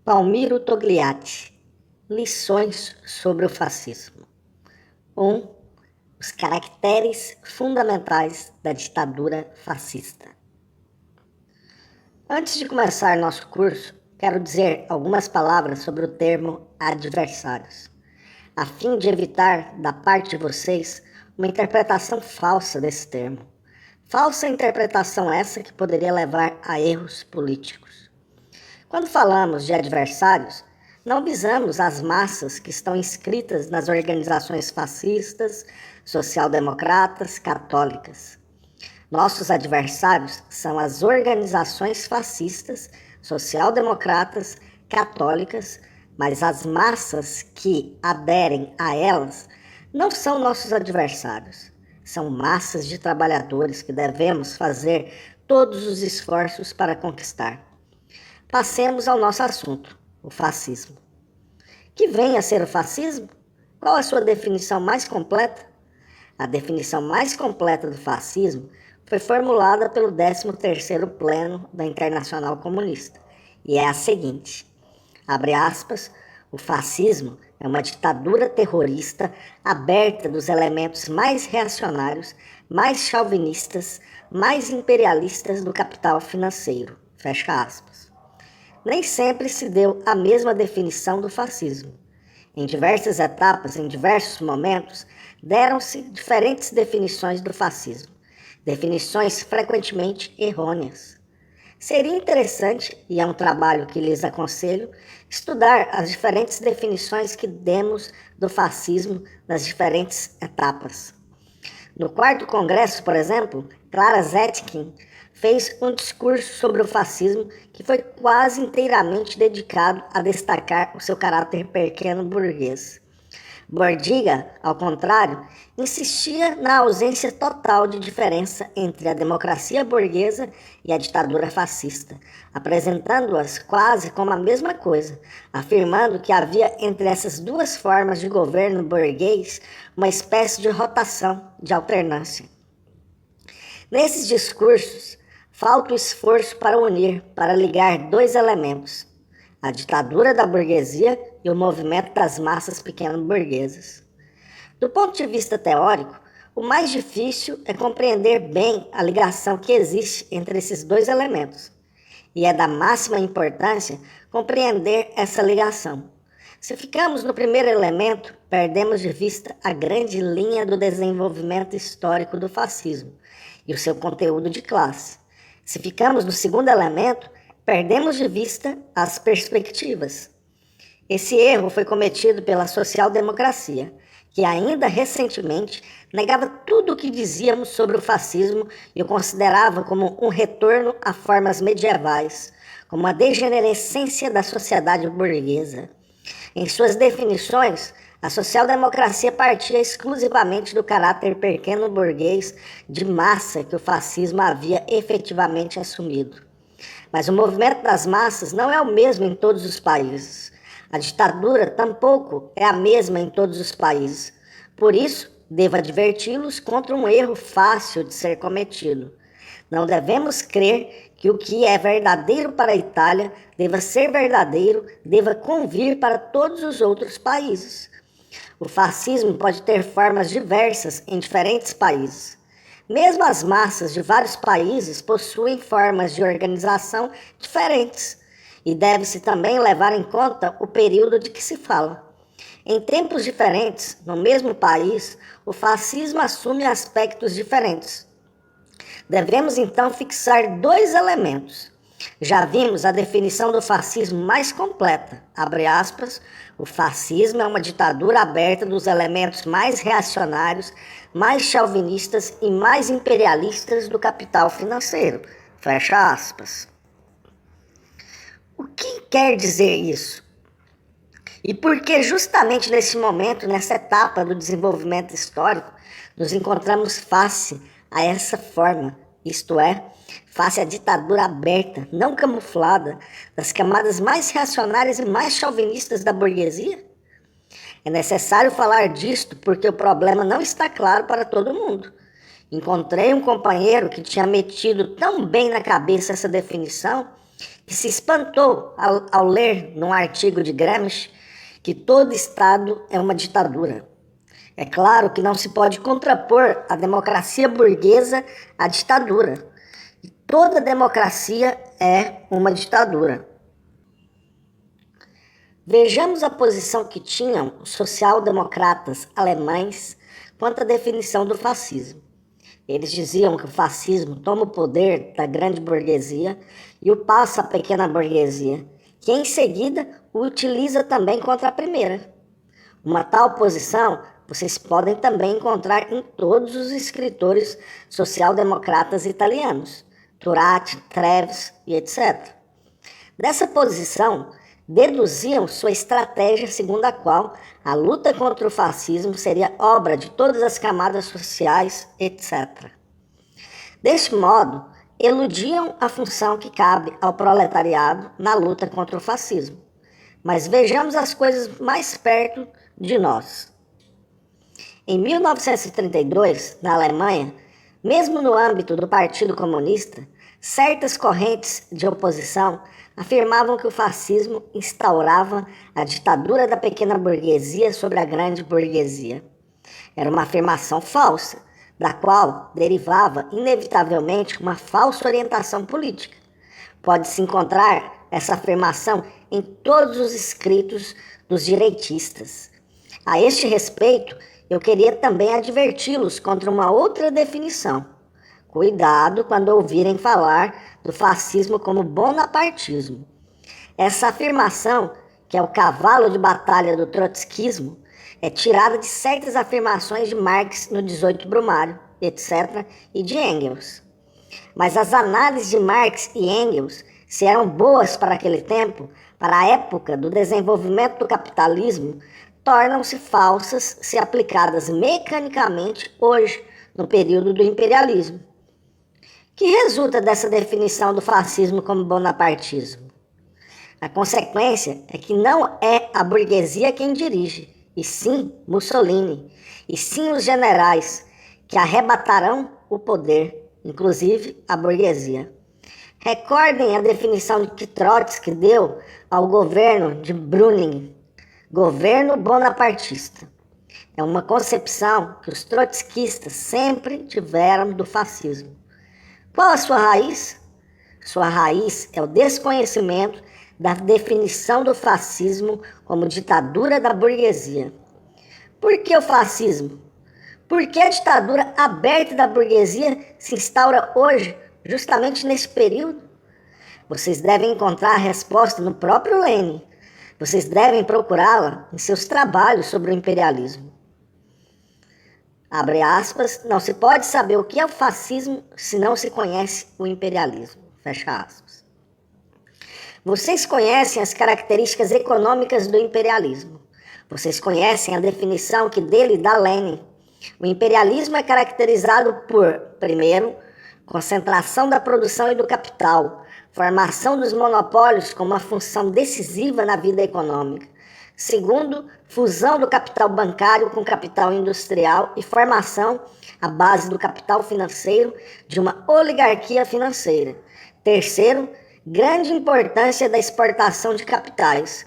Palmiro Togliatti, lições sobre o fascismo. 1. Os caracteres fundamentais da ditadura fascista. Antes de começar nosso curso, quero dizer algumas palavras sobre o termo adversários, a fim de evitar, da parte de vocês, uma interpretação falsa desse termo. Falsa interpretação essa que poderia levar a erros políticos. Quando falamos de adversários, não visamos as massas que estão inscritas nas organizações fascistas, social-democratas, católicas. Nossos adversários são as organizações fascistas, social-democratas, católicas, mas as massas que aderem a elas não são nossos adversários. São massas de trabalhadores que devemos fazer todos os esforços para conquistar. Passemos ao nosso assunto, o fascismo. Que vem a ser o fascismo? Qual a sua definição mais completa? A definição mais completa do fascismo foi formulada pelo 13º Pleno da Internacional Comunista, e é a seguinte, abre aspas, o fascismo é uma ditadura terrorista aberta dos elementos mais reacionários, mais chauvinistas, mais imperialistas do capital financeiro, fecha aspas. Nem sempre se deu a mesma definição do fascismo. Em diversas etapas, em diversos momentos, deram-se diferentes definições do fascismo, definições frequentemente errôneas. Seria interessante, e é um trabalho que lhes aconselho, estudar as diferentes definições que demos do fascismo nas diferentes etapas. No 4º Congresso, por exemplo, Clara Zetkin fez um discurso sobre o fascismo que foi quase inteiramente dedicado a destacar o seu caráter pequeno burguês. Bordiga, ao contrário, insistia na ausência total de diferença entre a democracia burguesa e a ditadura fascista, apresentando-as quase como a mesma coisa, afirmando que havia entre essas duas formas de governo burguês uma espécie de rotação, de alternância. Nesses discursos, falta o esforço para unir, para ligar dois elementos, a ditadura da burguesia e o movimento das massas pequeno-burguesas. Do ponto de vista teórico, o mais difícil é compreender bem a ligação que existe entre esses dois elementos, e é da máxima importância compreender essa ligação. Se ficamos no primeiro elemento, perdemos de vista a grande linha do desenvolvimento histórico do fascismo e o seu conteúdo de classe. Se ficamos no segundo elemento, perdemos de vista as perspectivas. Esse erro foi cometido pela social-democracia, que ainda recentemente negava tudo o que dizíamos sobre o fascismo e o considerava como um retorno a formas medievais, como a degenerescência da sociedade burguesa. Em suas definições, a social-democracia partia exclusivamente do caráter pequeno burguês de massa que o fascismo havia efetivamente assumido. Mas o movimento das massas não é o mesmo em todos os países. A ditadura tampouco é a mesma em todos os países. Por isso, devo adverti-los contra um erro fácil de ser cometido. Não devemos crer que o que é verdadeiro para a Itália deva ser verdadeiro, deva convir para todos os outros países. O fascismo pode ter formas diversas em diferentes países. Mesmo as massas de vários países possuem formas de organização diferentes, e deve-se também levar em conta o período de que se fala. Em tempos diferentes, no mesmo país, o fascismo assume aspectos diferentes. Devemos então fixar dois elementos. Já vimos a definição do fascismo mais completa, abre aspas, o fascismo é uma ditadura aberta dos elementos mais reacionários, mais chauvinistas e mais imperialistas do capital financeiro, fecha aspas. O que quer dizer isso? E por que justamente nesse momento, nessa etapa do desenvolvimento histórico, nos encontramos face a essa forma, isto é, face à ditadura aberta, não camuflada, das camadas mais reacionárias e mais chauvinistas da burguesia? É necessário falar disto porque o problema não está claro para todo mundo. Encontrei um companheiro que tinha metido tão bem na cabeça essa definição que se espantou ao ler num artigo de Gramsci que todo Estado é uma ditadura. É claro que não se pode contrapor a democracia burguesa à ditadura. Toda democracia é uma ditadura. Vejamos a posição que tinham os social-democratas alemães quanto à definição do fascismo. Eles diziam que o fascismo toma o poder da grande burguesia e o passa à pequena burguesia, que em seguida o utiliza também contra a primeira. Uma tal posição vocês podem também encontrar em todos os escritores social-democratas italianos, Turati, Treves e etc. Dessa posição, deduziam sua estratégia segundo a qual a luta contra o fascismo seria obra de todas as camadas sociais, etc. Deste modo, eludiam a função que cabe ao proletariado na luta contra o fascismo. Mas vejamos as coisas mais perto de nós. Em 1932, na Alemanha, mesmo no âmbito do Partido Comunista, certas correntes de oposição afirmavam que o fascismo instaurava a ditadura da pequena burguesia sobre a grande burguesia. Era uma afirmação falsa, da qual derivava inevitavelmente uma falsa orientação política. Pode-se encontrar essa afirmação em todos os escritos dos direitistas. A este respeito, eu queria também adverti-los contra uma outra definição. Cuidado quando ouvirem falar do fascismo como bonapartismo. Essa afirmação, que é o cavalo de batalha do trotskismo, é tirada de certas afirmações de Marx no 18 Brumário, etc., e de Engels. Mas as análises de Marx e Engels, se eram boas para aquele tempo, para a época do desenvolvimento do capitalismo, tornam-se falsas se aplicadas mecanicamente hoje, no período do imperialismo. Que resulta dessa definição do fascismo como bonapartismo? A consequência é que não é a burguesia quem dirige, e sim Mussolini, e sim os generais, que arrebatarão o poder, inclusive a burguesia. Recordem a definição que Trotsky deu ao governo de Brüning, governo bonapartista. É uma concepção que os trotskistas sempre tiveram do fascismo. Qual a sua raiz? Sua raiz é o desconhecimento da definição do fascismo como ditadura da burguesia. Por que o fascismo? Por que a ditadura aberta da burguesia se instaura hoje, justamente nesse período? Vocês devem encontrar a resposta no próprio Lenin. Vocês devem procurá-la em seus trabalhos sobre o imperialismo. Abre aspas, não se pode saber o que é o fascismo se não se conhece o imperialismo. Fecha aspas. Vocês conhecem as características econômicas do imperialismo. Vocês conhecem a definição que dele dá Lenin. O imperialismo é caracterizado por, primeiro, concentração da produção e do capital, formação dos monopólios como uma função decisiva na vida econômica. Segundo, fusão do capital bancário com capital industrial e formação, à base do capital financeiro, de uma oligarquia financeira. Terceiro, grande importância da exportação de capitais.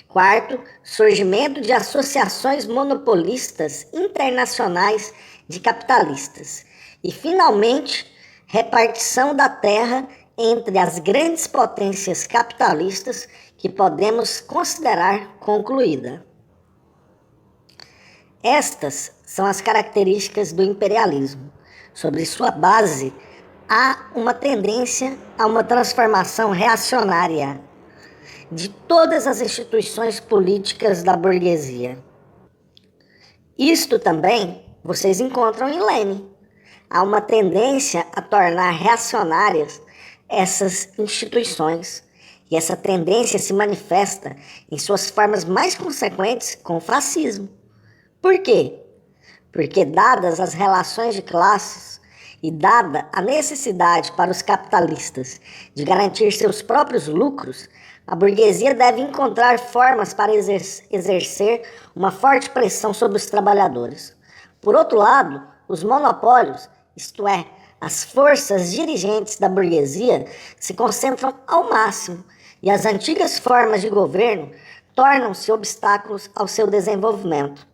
Quarto, surgimento de associações monopolistas internacionais de capitalistas. E, finalmente, repartição da terra entre as grandes potências capitalistas que podemos considerar concluída. Estas são as características do imperialismo. Sobre sua base, há uma tendência a uma transformação reacionária de todas as instituições políticas da burguesia. Isto também vocês encontram em Lenin. Há uma tendência a tornar reacionárias essas instituições. E essa tendência se manifesta em suas formas mais consequentes com o fascismo. Por quê? Porque, dadas as relações de classes e dada a necessidade para os capitalistas de garantir seus próprios lucros, a burguesia deve encontrar formas para exercer uma forte pressão sobre os trabalhadores. Por outro lado, os monopólios, isto é, as forças dirigentes da burguesia, se concentram ao máximo e as antigas formas de governo tornam-se obstáculos ao seu desenvolvimento.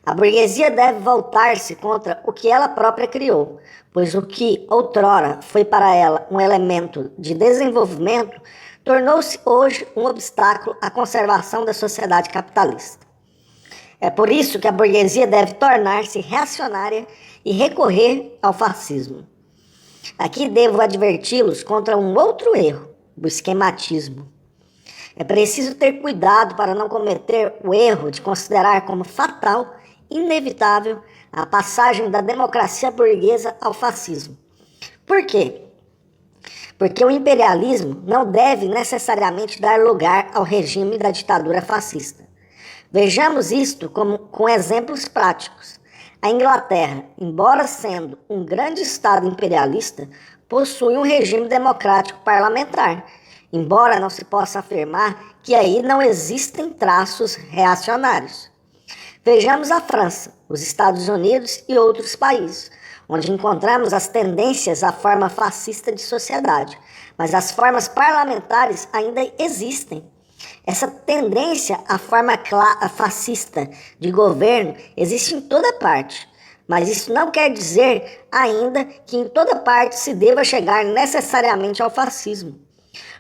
A burguesia deve voltar-se contra o que ela própria criou, pois o que outrora foi para ela um elemento de desenvolvimento tornou-se hoje um obstáculo à conservação da sociedade capitalista. É por isso que a burguesia deve tornar-se reacionária e recorrer ao fascismo. Aqui devo adverti-los contra um outro erro, o esquematismo. É preciso ter cuidado para não cometer o erro de considerar como fatal, inevitável, a passagem da democracia burguesa ao fascismo. Por quê? Porque o imperialismo não deve necessariamente dar lugar ao regime da ditadura fascista. Vejamos isto com exemplos práticos. A Inglaterra, embora sendo um grande Estado imperialista, possui um regime democrático parlamentar, embora não se possa afirmar que aí não existem traços reacionários. Vejamos a França, os Estados Unidos e outros países, onde encontramos as tendências à forma fascista de sociedade, mas as formas parlamentares ainda existem. Essa tendência à forma fascista de governo existe em toda parte, mas isso não quer dizer ainda que em toda parte se deva chegar necessariamente ao fascismo.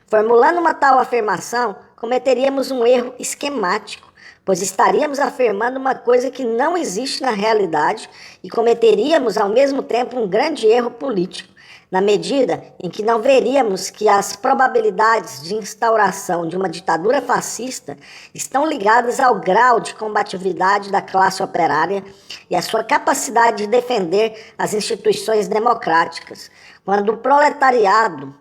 Formulando uma tal afirmação, cometeríamos um erro esquemático, pois estaríamos afirmando uma coisa que não existe na realidade e cometeríamos ao mesmo tempo um grande erro político, na medida em que não veríamos que as probabilidades de instauração de uma ditadura fascista estão ligadas ao grau de combatividade da classe operária e à sua capacidade de defender as instituições democráticas. Quando o proletariado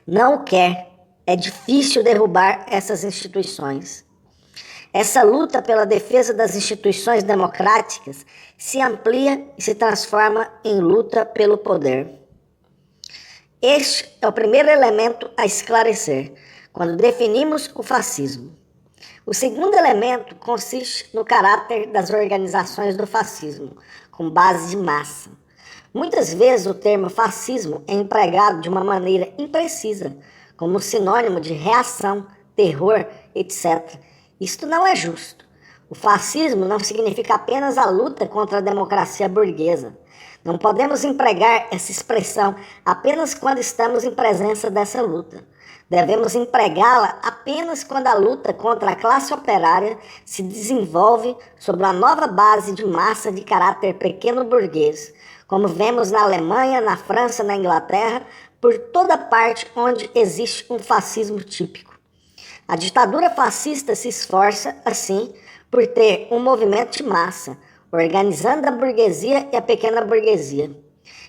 não o quer, é difícil derrubar essas instituições. Essa luta pela defesa das instituições democráticas se amplia e se transforma em luta pelo poder. Este é o primeiro elemento a esclarecer, quando definimos o fascismo. O segundo elemento consiste no caráter das organizações do fascismo, com base de massa. Muitas vezes o termo fascismo é empregado de uma maneira imprecisa, como sinônimo de reação, terror, etc. Isto não é justo. O fascismo não significa apenas a luta contra a democracia burguesa. Não podemos empregar essa expressão apenas quando estamos em presença dessa luta. Devemos empregá-la apenas quando a luta contra a classe operária se desenvolve sobre uma nova base de massa de caráter pequeno burguês, como vemos na Alemanha, na França, na Inglaterra, por toda parte onde existe um fascismo típico. A ditadura fascista se esforça, assim, por ter um movimento de massa, organizando a burguesia e a pequena burguesia.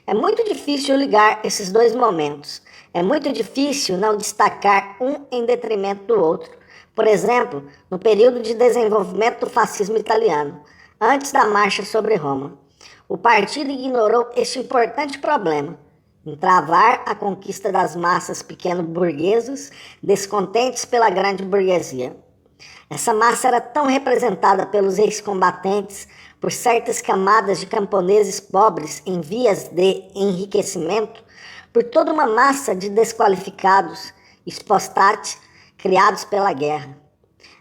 É muito difícil ligar esses dois momentos. É muito difícil não destacar um em detrimento do outro. Por exemplo, no período de desenvolvimento do fascismo italiano, antes da marcha sobre Roma, o partido ignorou este importante problema: entravar a conquista das massas pequeno-burgueses descontentes pela grande burguesia. Essa massa era tão representada pelos ex-combatentes, por certas camadas de camponeses pobres em vias de enriquecimento, por toda uma massa de desqualificados, spostat, criados pela guerra.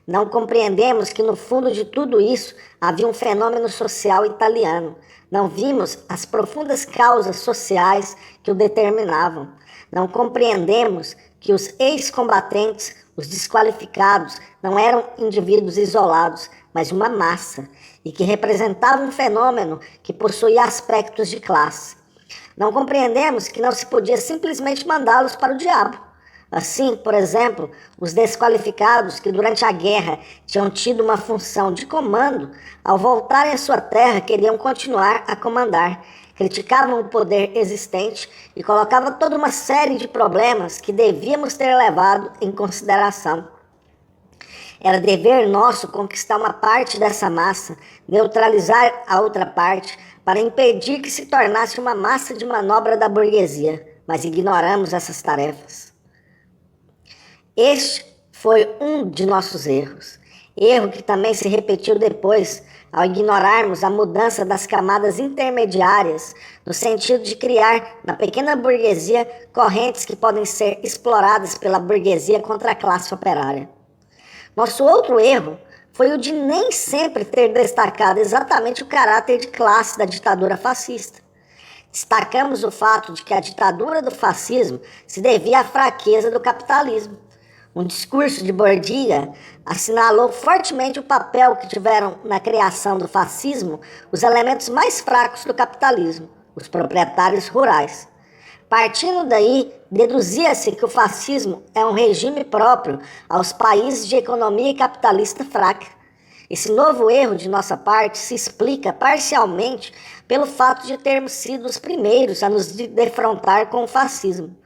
Não compreendemos que no fundo de tudo isso havia um fenômeno social italiano. Não vimos as profundas causas sociais que o determinavam. Não compreendemos que os ex-combatentes, os desqualificados, não eram indivíduos isolados, mas uma massa, e que representavam um fenômeno que possuía aspectos de classe. Não compreendemos que não se podia simplesmente mandá-los para o diabo. Assim, por exemplo, os desqualificados que durante a guerra tinham tido uma função de comando, ao voltarem à sua terra queriam continuar a comandar, criticavam o poder existente e colocavam toda uma série de problemas que devíamos ter levado em consideração. Era dever nosso conquistar uma parte dessa massa, neutralizar a outra parte, para impedir que se tornasse uma massa de manobra da burguesia, mas ignoramos essas tarefas. Este foi um de nossos erros. erro que também se repetiu depois, ao ignorarmos a mudança das camadas intermediárias, no sentido de criar na pequena burguesia correntes que podem ser exploradas pela burguesia contra a classe operária. Nosso outro erro foi o de nem sempre ter destacado exatamente o caráter de classe da ditadura fascista. Destacamos o fato de que a ditadura do fascismo se devia à fraqueza do capitalismo. Um discurso de Bordiga assinalou fortemente o papel que tiveram na criação do fascismo os elementos mais fracos do capitalismo, os proprietários rurais. Partindo daí, deduzia-se que o fascismo é um regime próprio aos países de economia capitalista fraca. Esse novo erro de nossa parte se explica parcialmente pelo fato de termos sido os primeiros a nos defrontar com o fascismo.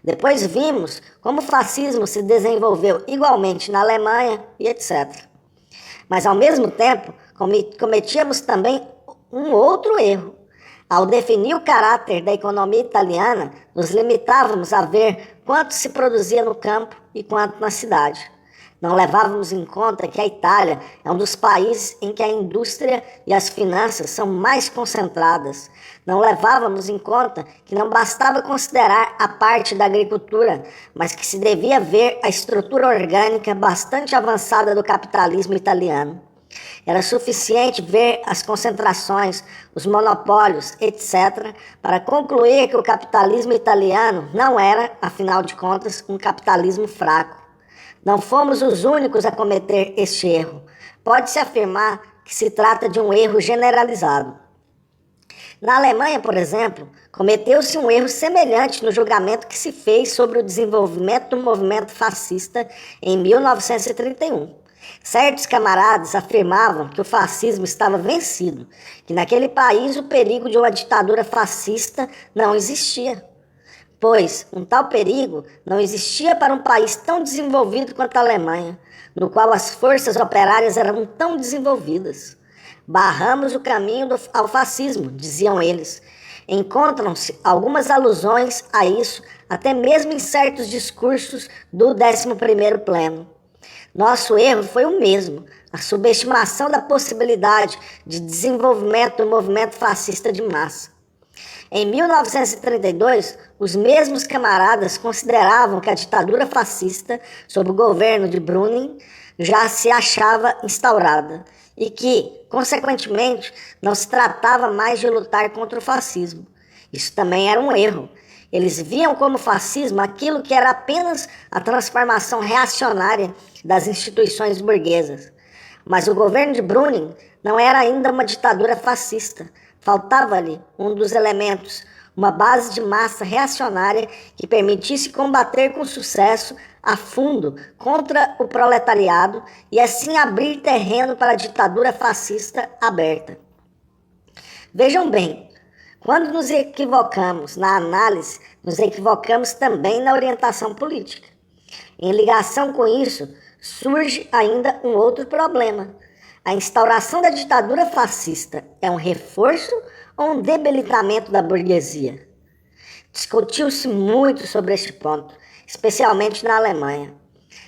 Depois vimos como o fascismo se desenvolveu igualmente na Alemanha e etc. Mas ao mesmo tempo, cometíamos também um outro erro. Ao definir o caráter da economia italiana, nos limitávamos a ver quanto se produzia no campo e quanto na cidade. Não levávamos em conta que a Itália é um dos países em que a indústria e as finanças são mais concentradas. Não levávamos em conta que não bastava considerar a parte da agricultura, mas que se devia ver a estrutura orgânica bastante avançada do capitalismo italiano. Era suficiente ver as concentrações, os monopólios, etc., para concluir que o capitalismo italiano não era, afinal de contas, um capitalismo fraco. Não fomos os únicos a cometer este erro. Pode-se afirmar que se trata de um erro generalizado. Na Alemanha, por exemplo, cometeu-se um erro semelhante no julgamento que se fez sobre o desenvolvimento do movimento fascista em 1931. Certos camaradas afirmavam que o fascismo estava vencido, que naquele país o perigo de uma ditadura fascista não existia. Pois um tal perigo não existia para um país tão desenvolvido quanto a Alemanha, no qual as forças operárias eram tão desenvolvidas. Barramos o caminho ao fascismo, diziam eles. Encontram-se algumas alusões a isso, até mesmo em certos discursos do 11º Pleno. Nosso erro foi o mesmo, a subestimação da possibilidade de desenvolvimento do movimento fascista de massa. Em 1932, os mesmos camaradas consideravam que a ditadura fascista, sob o governo de Brüning, já se achava instaurada e que, consequentemente, não se tratava mais de lutar contra o fascismo. Isso também era um erro. Eles viam como fascismo aquilo que era apenas a transformação reacionária das instituições burguesas. Mas o governo de Brüning não era ainda uma ditadura fascista. Faltava-lhe um dos elementos, uma base de massa reacionária que permitisse combater com sucesso a fundo contra o proletariado e assim abrir terreno para a ditadura fascista aberta. Vejam bem, quando nos equivocamos na análise, nos equivocamos também na orientação política. Em ligação com isso, surge ainda um outro problema. A instauração da ditadura fascista é um reforço ou um debilitamento da burguesia? Discutiu-se muito sobre este ponto, especialmente na Alemanha.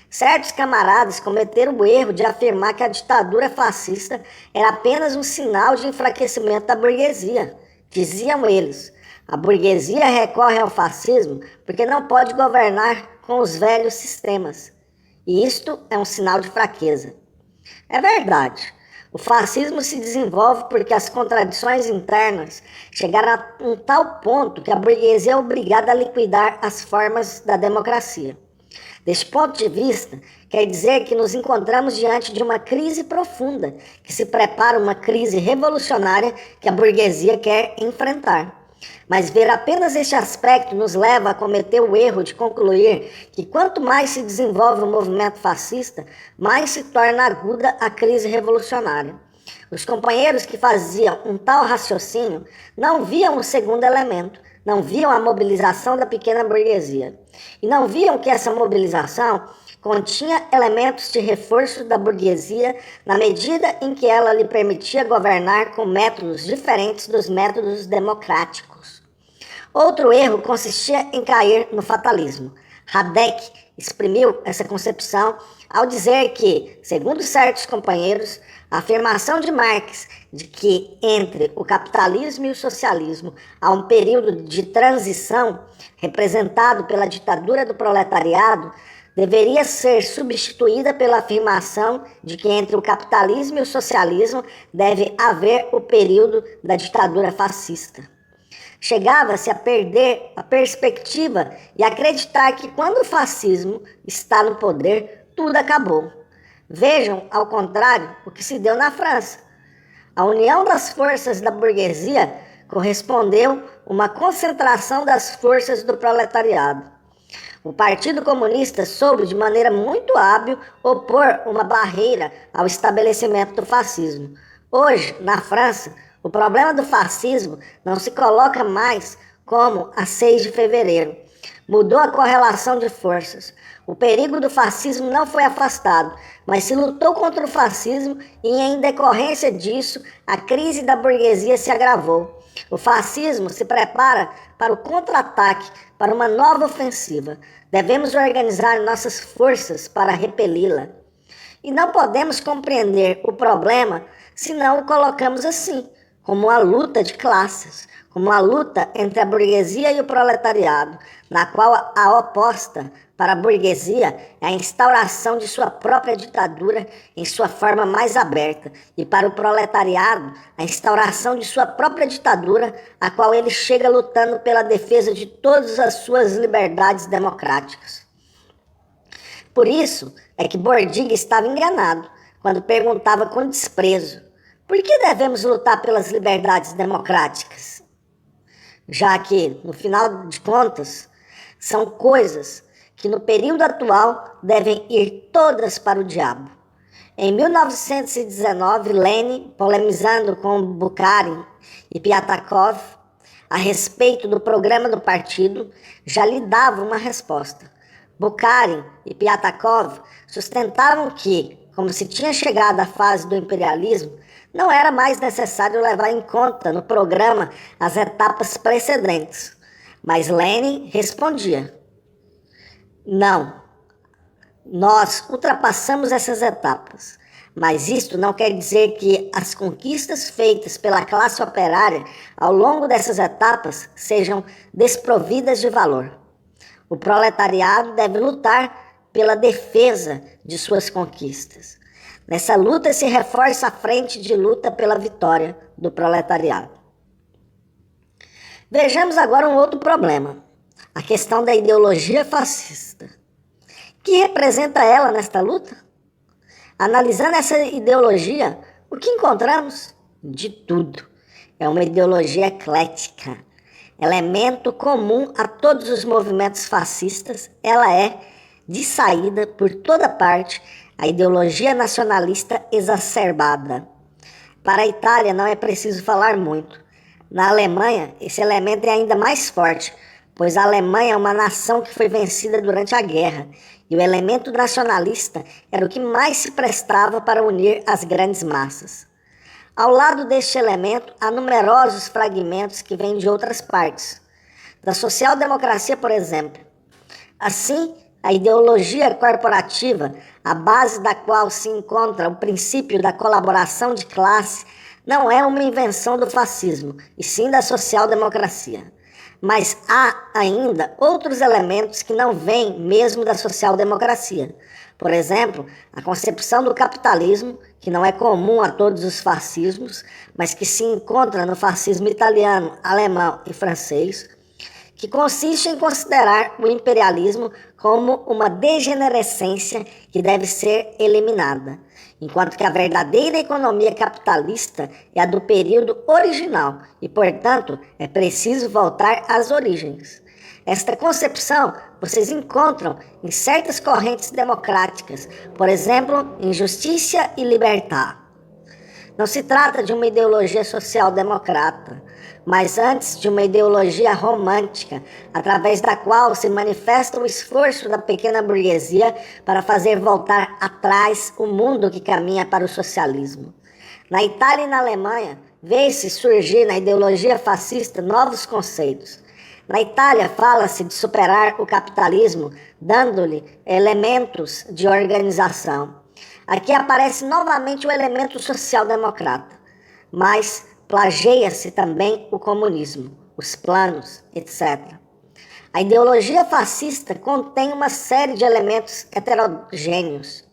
Certos camaradas cometeram o erro de afirmar que a ditadura fascista era apenas um sinal de enfraquecimento da burguesia. Diziam eles, a burguesia recorre ao fascismo porque não pode governar com os velhos sistemas. E isto é um sinal de fraqueza. É verdade. O fascismo se desenvolve porque as contradições internas chegaram a um tal ponto que a burguesia é obrigada a liquidar as formas da democracia. Deste ponto de vista, quer dizer que nos encontramos diante de uma crise profunda, que se prepara uma crise revolucionária que a burguesia quer enfrentar. Mas ver apenas este aspecto nos leva a cometer o erro de concluir que quanto mais se desenvolve o movimento fascista, mais se torna aguda a crise revolucionária. Os companheiros que faziam um tal raciocínio não viam o segundo elemento, não viam a mobilização da pequena burguesia. E não viam que essa mobilização continha elementos de reforço da burguesia na medida em que ela lhe permitia governar com métodos diferentes dos métodos democráticos. Outro erro consistia em cair no fatalismo. Hadeck exprimiu essa concepção ao dizer que, segundo certos companheiros, a afirmação de Marx de que entre o capitalismo e o socialismo há um período de transição representado pela ditadura do proletariado deveria ser substituída pela afirmação de que entre o capitalismo e o socialismo deve haver o período da ditadura fascista. Chegava-se a perder a perspectiva e acreditar que quando o fascismo está no poder, tudo acabou. Vejam, ao contrário, o que se deu na França. A união das forças da burguesia correspondeu uma concentração das forças do proletariado. O Partido Comunista soube de maneira muito hábil opor uma barreira ao estabelecimento do fascismo. Hoje, na França, o problema do fascismo não se coloca mais como a 6 de fevereiro. Mudou a correlação de forças. O perigo do fascismo não foi afastado, mas se lutou contra o fascismo e, em decorrência disso, a crise da burguesia se agravou. O fascismo se prepara para o contra-ataque, para uma nova ofensiva. Devemos organizar nossas forças para repeli-la. E não podemos compreender o problema se não o colocamos assim, como uma luta de classes, como uma luta entre a burguesia e o proletariado, na qual a oposta para a burguesia é a instauração de sua própria ditadura em sua forma mais aberta, e para o proletariado, a instauração de sua própria ditadura, a qual ele chega lutando pela defesa de todas as suas liberdades democráticas. Por isso é que Bourdieu estava enganado quando perguntava com desprezo: por que devemos lutar pelas liberdades democráticas? Já que, no final de contas, são coisas que no período atual devem ir todas para o diabo. Em 1919, Lenin, polemizando com Bukharin e Piatakov a respeito do programa do partido, já lhe dava uma resposta. Bukharin e Piatakov sustentavam que, como se tinha chegado à fase do imperialismo, não era mais necessário levar em conta no programa as etapas precedentes. Mas Lenin respondia: não, nós ultrapassamos essas etapas, mas isto não quer dizer que as conquistas feitas pela classe operária ao longo dessas etapas sejam desprovidas de valor. O proletariado deve lutar pela defesa de suas conquistas. Nessa luta se reforça a frente de luta pela vitória do proletariado. Vejamos agora um outro problema, a questão da ideologia fascista. Que representa ela nesta luta? Analisando essa ideologia, o que encontramos? De tudo. É uma ideologia eclética, elemento comum a todos os movimentos fascistas. Ela é, de saída por toda parte, a ideologia nacionalista exacerbada. Para a Itália não é preciso falar muito. Na Alemanha, esse elemento é ainda mais forte, pois a Alemanha é uma nação que foi vencida durante a guerra, e o elemento nacionalista era o que mais se prestava para unir as grandes massas. Ao lado deste elemento, há numerosos fragmentos que vêm de outras partes, da social-democracia, por exemplo. Assim, a ideologia corporativa, a base da qual se encontra o princípio da colaboração de classe, não é uma invenção do fascismo, e sim da social-democracia. Mas há ainda outros elementos que não vêm mesmo da social-democracia. Por exemplo, a concepção do capitalismo, que não é comum a todos os fascismos, mas que se encontra no fascismo italiano, alemão e francês, que consiste em considerar o imperialismo como uma degenerescência que deve ser eliminada, enquanto que a verdadeira economia capitalista é a do período original e, portanto, é preciso voltar às origens. Esta concepção vocês encontram em certas correntes democráticas, por exemplo, em Justiça e Libertà. Não se trata de uma ideologia social-democrata, mas antes de uma ideologia romântica, através da qual se manifesta o esforço da pequena burguesia para fazer voltar atrás o mundo que caminha para o socialismo. Na Itália e na Alemanha, vê-se surgir na ideologia fascista novos conceitos. Na Itália, fala-se de superar o capitalismo, dando-lhe elementos de organização. Aqui aparece novamente o elemento social-democrata, mas plageia-se também o comunismo, os planos, etc. A ideologia fascista contém uma série de elementos heterogêneos.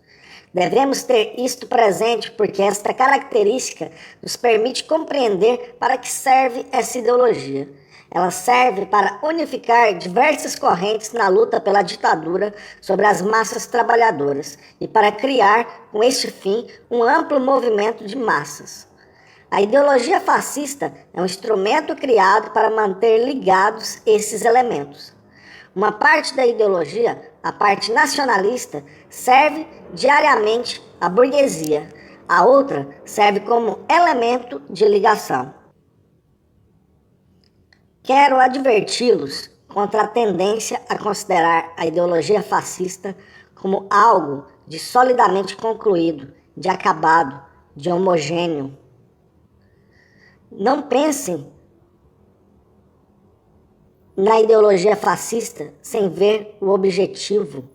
Devemos ter isto presente porque esta característica nos permite compreender para que serve essa ideologia. Ela serve para unificar diversas correntes na luta pela ditadura sobre as massas trabalhadoras e para criar, com este fim, um amplo movimento de massas. A ideologia fascista é um instrumento criado para manter ligados esses elementos. Uma parte da ideologia, a parte nacionalista, serve diariamente à burguesia. A outra serve como elemento de ligação. Quero adverti-los contra a tendência a considerar a ideologia fascista como algo de solidamente concluído, de acabado, de homogêneo. Não pensem na ideologia fascista sem ver o objetivo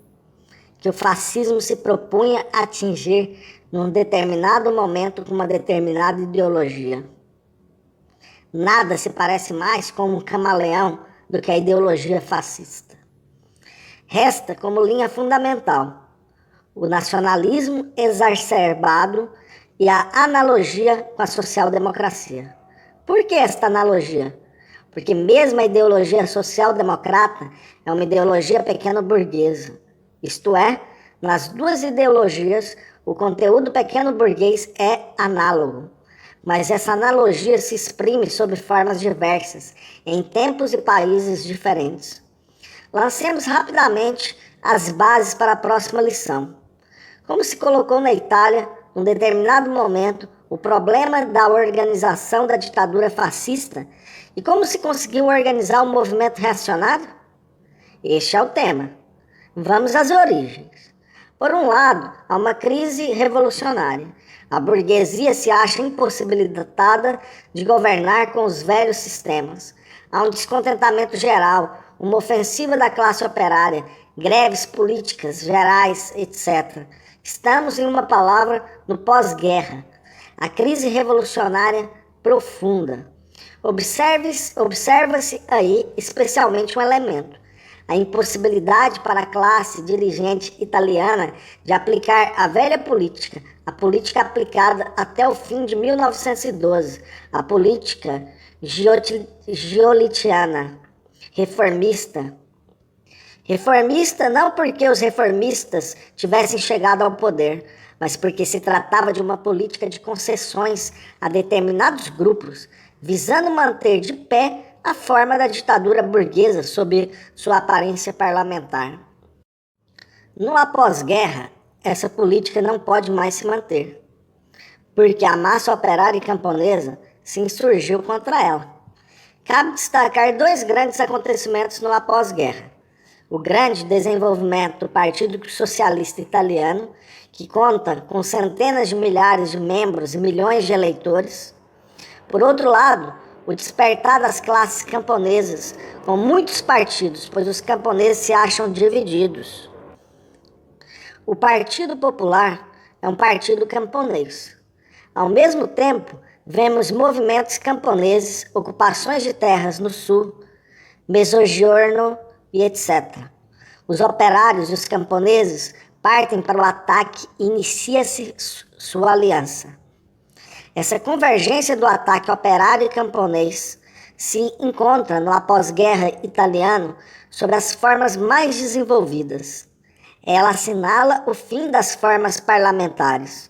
que o fascismo se propunha a atingir num determinado momento com uma determinada ideologia. Nada se parece mais com um camaleão do que a ideologia fascista. Resta como linha fundamental o nacionalismo exacerbado e a analogia com a social-democracia. Por que esta analogia? Porque mesmo a ideologia social-democrata é uma ideologia pequeno-burguesa. Isto é, nas duas ideologias, o conteúdo pequeno-burguês é análogo. Mas essa analogia se exprime sob formas diversas, em tempos e países diferentes. Lancemos rapidamente as bases para a próxima lição. Como se colocou na Itália, num determinado momento, o problema da organização da ditadura fascista e como se conseguiu organizar o movimento reacionário? Este é o tema. Vamos às origens. Por um lado, há uma crise revolucionária. A burguesia se acha impossibilitada de governar com os velhos sistemas. Há um descontentamento geral, uma ofensiva da classe operária, greves políticas gerais, etc. Estamos, em uma palavra, no pós-guerra. A crise revolucionária profunda. Observa-se aí especialmente um elemento. A impossibilidade para a classe dirigente italiana de aplicar a velha política, a política aplicada até o fim de 1912, a política giolittiana, reformista. Reformista não porque os reformistas tivessem chegado ao poder, mas porque se tratava de uma política de concessões a determinados grupos, visando manter de pé a forma da ditadura burguesa sob sua aparência parlamentar. No após-guerra, essa política não pode mais se manter, porque a massa operária e camponesa se insurgiu contra ela. Cabe destacar dois grandes acontecimentos no após-guerra. O grande desenvolvimento do Partido Socialista Italiano, que conta com centenas de milhares de membros e milhões de eleitores. Por outro lado, o despertar das classes camponesas, com muitos partidos, pois os camponeses se acham divididos. O Partido Popular é um partido camponês. Ao mesmo tempo, vemos movimentos camponeses, ocupações de terras no sul, Mezzogiorno e etc. Os operários e os camponeses partem para o ataque e inicia-se sua aliança. Essa convergência do ataque operário e camponês se encontra no após-guerra italiano sob as formas mais desenvolvidas. Ela assinala o fim das formas parlamentares.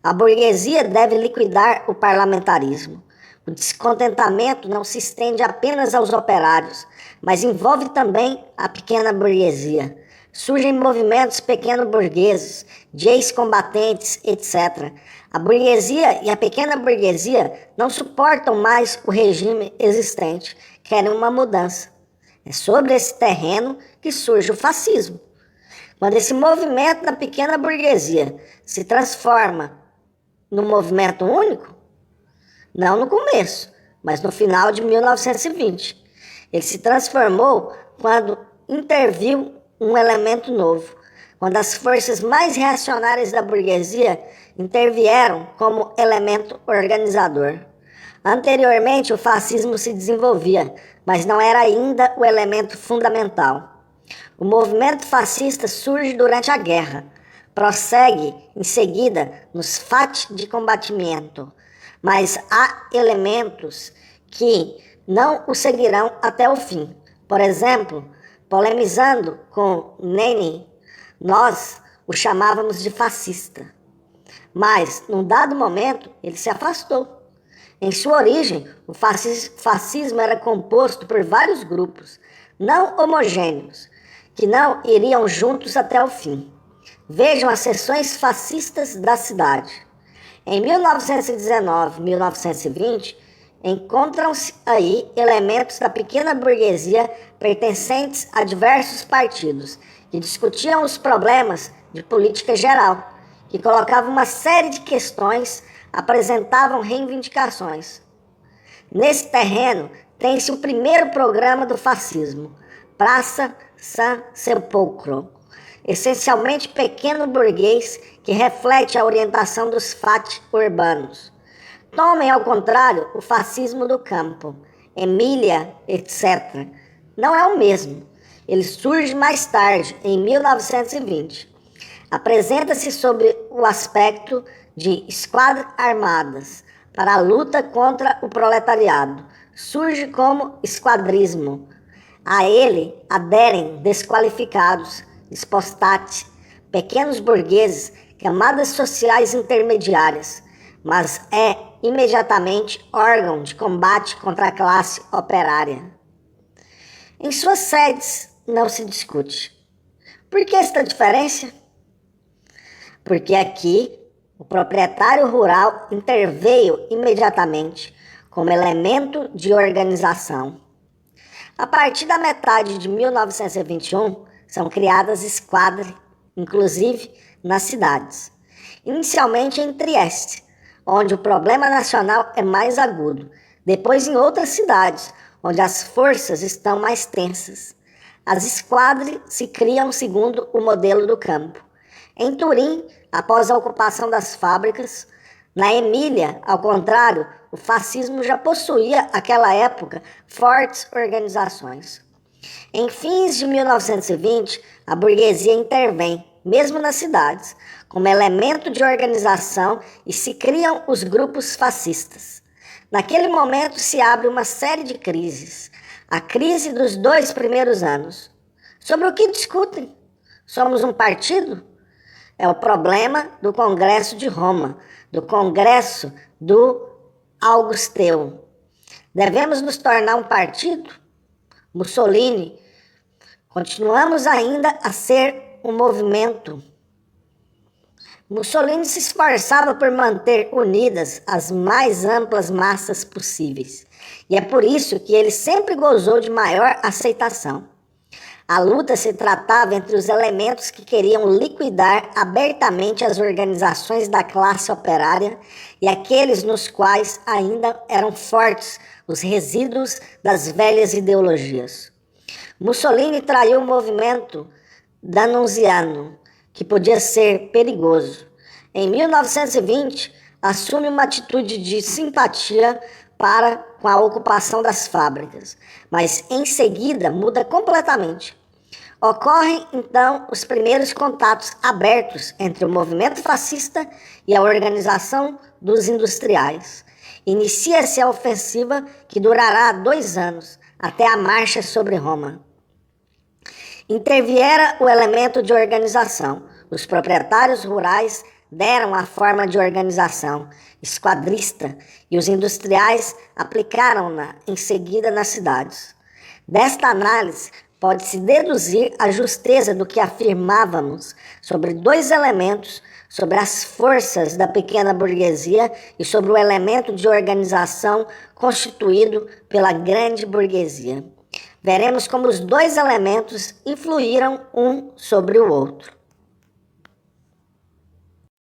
A burguesia deve liquidar o parlamentarismo. O descontentamento não se estende apenas aos operários, mas envolve também a pequena burguesia. Surgem movimentos pequeno-burgueses, de ex-combatentes, etc. A burguesia e a pequena burguesia não suportam mais o regime existente, querem uma mudança. É sobre esse terreno que surge o fascismo. Quando esse movimento da pequena burguesia se transforma num movimento único, não no começo, mas no final de 1920, Ele se transformou quando interviu um elemento novo, quando as forças mais reacionárias da burguesia intervieram como elemento organizador. Anteriormente, o fascismo se desenvolvia, mas não era ainda o elemento fundamental. O movimento fascista surge durante a guerra, prossegue em seguida nos fatos de combatimento, mas há elementos que não o seguirão até o fim. Por exemplo, polemizando com Lenin, nós o chamávamos de fascista. Mas, num dado momento, ele se afastou. Em sua origem, o fascismo era composto por vários grupos, não homogêneos, que não iriam juntos até o fim. Vejam as seções fascistas da cidade. Em 1919 e 1920, encontram-se aí elementos da pequena burguesia pertencentes a diversos partidos, que discutiam os problemas de política geral, que colocavam uma série de questões, apresentavam reivindicações. Nesse terreno, tem-se o primeiro programa do fascismo, Praça San Sepolcro, essencialmente pequeno burguês que reflete a orientação dos fati urbanos. Tomem, ao contrário, o fascismo do campo, Emília, etc. Não é o mesmo. Ele surge mais tarde, em 1920. Apresenta-se sob o aspecto de esquadras armadas para a luta contra o proletariado. Surge como esquadrismo. A ele aderem desqualificados, spostati, pequenos burgueses, camadas sociais intermediárias, mas é imediatamente órgão de combate contra a classe operária. Em suas sedes não se discute. Por que esta diferença? Porque aqui o proprietário rural interveio imediatamente como elemento de organização. A partir da metade de 1921, são criadas esquadras, inclusive nas cidades. Inicialmente em Trieste, onde o problema nacional é mais agudo. Depois em outras cidades, onde as forças estão mais tensas. As esquadras se criam segundo o modelo do campo. Em Turim, após a ocupação das fábricas, na Emília, ao contrário, o fascismo já possuía, naquela época, fortes organizações. Em fins de 1920, a burguesia intervém, mesmo nas cidades, como elemento de organização e se criam os grupos fascistas. Naquele momento se abre uma série de crises. A crise dos 2 primeiros anos. Sobre o que discutem? Somos um partido? É o problema do Congresso de Roma, do Congresso do Augusteu. Devemos nos tornar um partido? Mussolini, continuamos ainda a ser um movimento. Mussolini se esforçava por manter unidas as mais amplas massas possíveis, e é por isso que ele sempre gozou de maior aceitação. A luta se tratava entre os elementos que queriam liquidar abertamente as organizações da classe operária e aqueles nos quais ainda eram fortes os resíduos das velhas ideologias. Mussolini traiu o movimento danusiano, que podia ser perigoso. Em 1920, assume uma atitude de simpatia com a ocupação das fábricas, mas em seguida muda completamente. Ocorrem, então, os primeiros contatos abertos entre o movimento fascista e a organização dos industriais. Inicia-se a ofensiva que durará 2 anos, até a marcha sobre Roma. Interviera o elemento de organização. Os proprietários rurais deram a forma de organização esquadrista e os industriais aplicaram-na em seguida nas cidades. Desta análise, pode-se deduzir a justeza do que afirmávamos sobre 2 elementos, sobre as forças da pequena burguesia e sobre o elemento de organização constituído pela grande burguesia. Veremos como os 2 elementos influíram um sobre o outro.